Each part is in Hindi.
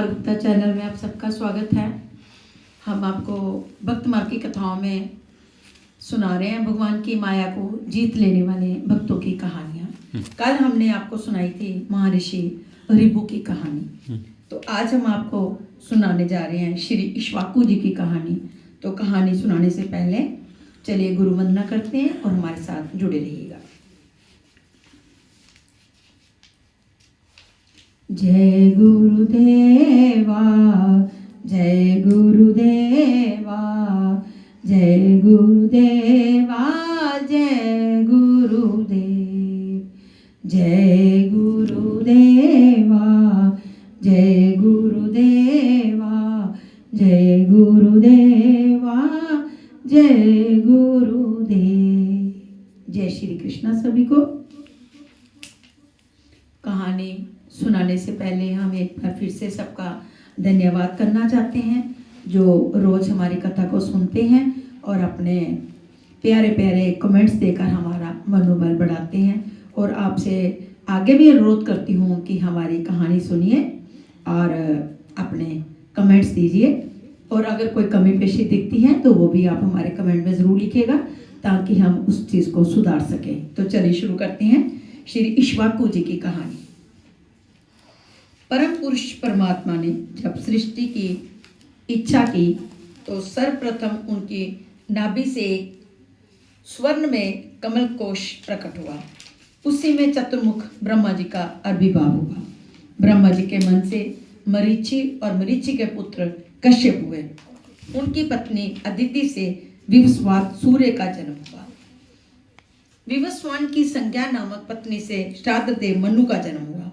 गुप्ता चैनल में आप सबका स्वागत है। हम आपको भक्तमाल की कथाओं में सुना रहे हैं भगवान की माया को जीत लेने वाले भक्तों की कहानियाँ। कल हमने आपको सुनाई थी महर्षि रिभु की कहानी, तो आज हम आपको सुनाने जा रहे हैं श्री इक्ष्वाकु जी की कहानी। तो कहानी सुनाने से पहले चलिए गुरु वंदना करते हैं और हमारे साथ जुड़े रहिएगा। जय गुरुदेवा, जय गुरुदेवा, जय गुरुदेवा, जय गुरुदेव, जय गुरुदेवा, जय गुरुदेवा, जय गुरुदेवा, जय गुरुदेव। जय श्री कृष्णा सभी को। कहानी सुनाने से पहले हम एक बार फिर से सबका धन्यवाद करना चाहते हैं जो रोज़ हमारी कथा को सुनते हैं और अपने प्यारे प्यारे कमेंट्स देकर हमारा मनोबल बढ़ाते हैं। और आपसे आगे भी अनुरोध करती हूँ कि हमारी कहानी सुनिए और अपने कमेंट्स दीजिए, और अगर कोई कमी पेशी दिखती है तो वो भी आप हमारे कमेंट में ज़रूर लिखिएगा ताकि हम उस चीज़ को सुधार सकें। तो चलिए शुरू करते हैं श्री इक्ष्वाकु जी की कहानी। परम पुरुष परमात्मा ने जब सृष्टि की इच्छा की तो सर्वप्रथम उनकी नाभि से स्वर्ण में कमल कोश प्रकट हुआ। उसी में चतुर्मुख ब्रह्मा जी का आविर्भाव हुआ। ब्रह्मा जी के मन से मरीचि और मरीचि के पुत्र कश्यप हुए। उनकी पत्नी अदिति से विवस्वान सूर्य का जन्म हुआ। विवस्वान की संज्ञा नामक पत्नी से श्राद्धदेव मनु का जन्म हुआ।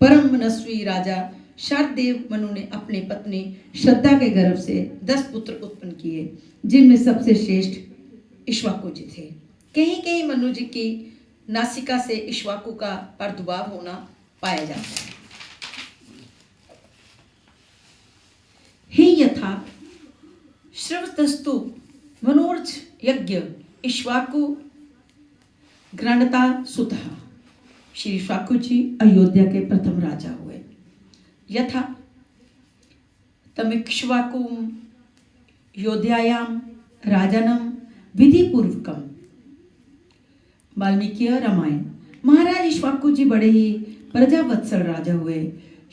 परम मनस्वी राजा शारदेव मनु ने अपनी पत्नी श्रद्धा के गर्भ से 10 पुत्र उत्पन्न किए, जिनमें सबसे श्रेष्ठ इक्ष्वाकु जी थे। कहीं कहीं मनु जी की नासिका से इक्ष्वाकु का प्रादुर्भाव होना पाया जाता है। ही यथा श्रवस्तस्तु मनोर्ज यज्ञ इक्ष्वाकु घृणता सुतः। श्री इक्ष्वाकु जी अयोध्या के प्रथम राजा हुए। यथा तमिक्ष्वाकुम योध्यायाम राजानम विधि पूर्वकम। वाल्मीकि रामायण। महाराज इक्ष्वाकु जी बड़े ही प्रजावत्सल राजा हुए।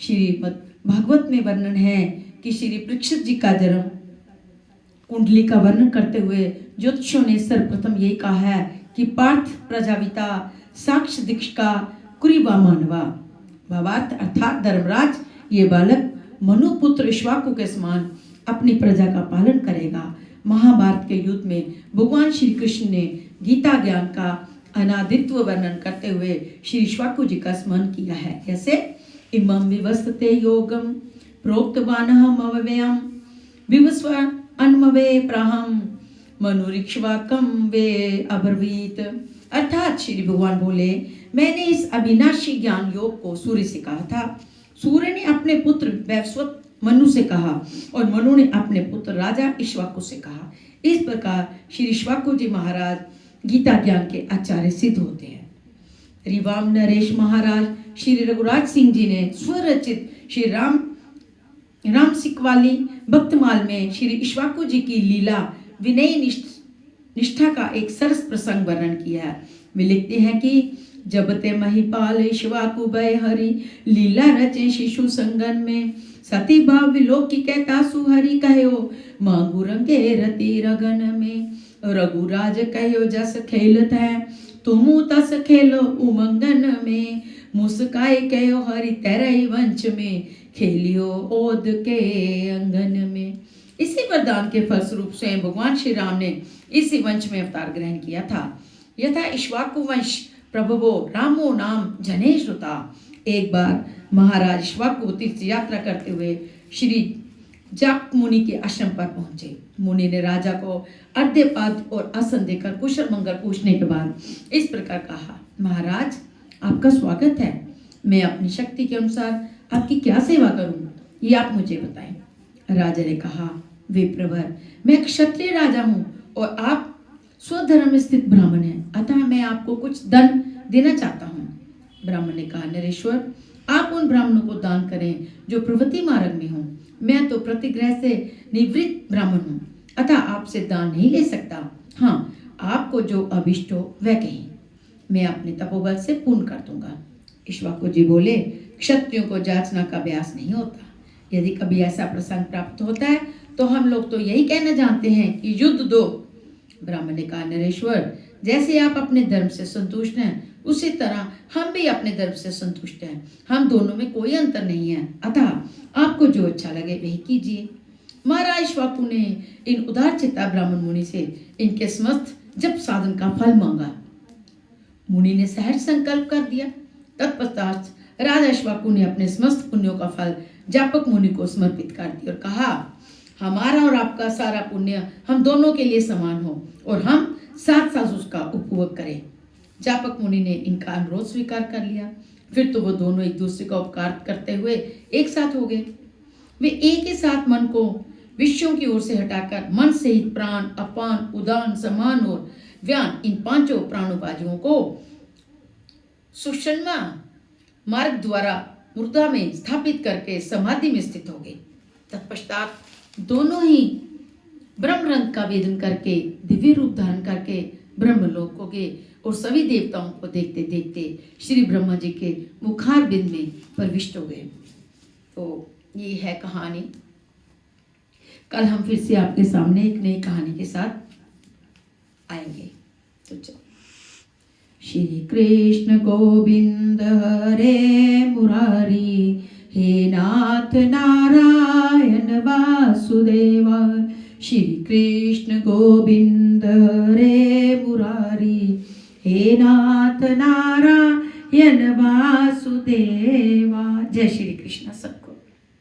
श्रीमद् भागवत में वर्णन है कि श्री परीक्षित जी का जन्म कुंडली का वर्णन करते हुए ज्योतिषों ने सर्वप्रथम यही कहा है कि पार्थ प्रजापिता साक्ष दीक्ष का कुरीबा मानवा। भावार्थ अर्थात धर्मराज ये बालक मनुपुत्र इक्ष्वाकु के समान अपनी प्रजा का पालन करेगा। महाभारत के युद्ध में भगवान श्री कृष्ण ने गीता ज्ञान का अनादित्व वर्णन करते हुए श्री इक्ष्वाकु जी का स्मरण किया है। जैसे इमं विवस्ते योगम प्रोक्तवानहम अव्ययम विवस्व अन्मवे प्राहम मनुरिक्ष्वाकम वे अब्रवीत। अर्थात श्री भगवान बोले, मैंने इस अविनाशी ज्ञान योग को सूर्य से कहा था। सूर्य ने अपने पुत्र वैवस्वत मनु से कहा और मनु ने अपने पुत्र राजा इक्ष्वाकु से कहा। इस प्रकार श्री इक्ष्वाकु जी महाराज गीता ज्ञान के आचार्य सिद्ध होते हैं। रिवाम नरेश महाराज श्री रघुराज सिंह जी ने स्वरचित श्री राम सिकवाली भक्तमाल में श्री इक्ष्वाकु जी की लीला विनय निष्ठा का एक सरस प्रसंग वर्णन किया है। वे लिखते हैं कि जब ते महिपाल इक्ष्वाकु भय हरि लीला रचे शिशु संगन में सती भाव विलोकी कहता सुहरि कहो मांगू रंगे रति रगन में। रघुराज कहो जस खेलत है तुम तस खेलो उमंगन में। मुस्काए कहो हरि तेरई वंश में खेलियो ओद के अंगन में। इसी वरदान के फलस्वरूप स्वयं भगवान श्री राम ने इसी वंश में अवतार ग्रहण किया था। यथा इक्ष्वाकु वंश प्रभवो रामो नाम जने श्रुता। एक बार महाराज इक्ष्वाकु तीर्थ यात्रा करते हुए श्री जाप मुनि के आश्रम पर पहुंचे। मुनि ने राजा को अर्घ्यपाद और आसन देकर कुशल मंगल पूछने के बाद इस प्रकार कहा, महाराज आपका स्वागत है। मैं अपनी शक्ति के अनुसार आपकी क्या सेवा करूं, ये आप मुझे बताएं। राजा ने कहा, विप्रवर, मैं क्षत्रिय राजा हूं और आप स्वधर्म में स्थित ब्राह्मण हैं, अतः मैं आपको कुछ धन देना चाहता हूँ। ब्राह्मण ने कहा, नरेश्वर आप उन ब्राह्मणों को दान करें जो प्रवृत्ति मार्ग में हों। मैं तो प्रतिग्रह से निवृत्त ब्राह्मण हूँ, अतः आपसे दान नहीं ले सकता। हाँ, आपको जो अभिष्ट हो वह कहें, मैं अपने तपोबल से पूर्ण कर दूंगा। इक्ष्वाकु जी बोले, क्षत्रियों को जांचना का अभ्यास नहीं होता। यदि कभी ऐसा प्रसंग प्राप्त होता है तो हम लोग तो यही कहना जानते हैं कि युद्ध दो। ब्राह्मण ने कहा, नरेश्वर, जैसे आप अपने धर्म से संतुष्ट हैं उसी तरह हम भी अपने धर्म से संतुष्ट हैं। हम दोनों में कोई अंतर नहीं है, अतः आपको जो अच्छा लगे वही कीजिए। महाराज इक्ष्वाकु ने इन उदार चित्ता ब्राह्मण मुनि से इनके समस्त जप साधन का फल मांगा। मुनि ने सहज संकल्प कर दिया। तत्पश्चात राजा इक्ष्वाकु ने अपने समस्त पुण्यों का फल जापक मुनि को समर्पित कर दिया और कहा, हमारा और आपका सारा पुण्य हम दोनों के लिए समान हो और हम साथ साथ उसका उपभोग करें। जापक मुनि ने इनका अनुरोध स्वीकार कर लिया। फिर तो वो दोनों एक दूसरे का उपकार करते हुए एक साथ हो गए। वे एक ही साथ मन को विषयों की ओर से हटाकर मन से ही प्राण, अपान, उदान, समान और व्यान, इन पांचों प्राणोपाधियों को सुषुम्ना मार्ग द्वारा मुर्दा में स्थापित करके समाधि में स्थित हो गए। तत्पश्चात दोनों ही ब्रह्मरंग का वेदन करके दिव्य रूप धारण करके ब्रह्मलोक को गए और सभी देवताओं को देखते देखते श्री ब्रह्मा जी के मुखार बिंद में प्रविष्ट हो गए। तो ये है कहानी। कल हम फिर से आपके सामने एक नई कहानी के साथ आएंगे। तो चलो। श्री कृष्ण गोविंद हरे मुरारी, हे नाथ नारायण वासुदेवा। श्री कृष्ण गोविंद हरे मुरारी, हे नाथ नारायण वासुदेवा। जय श्री कृष्ण। सब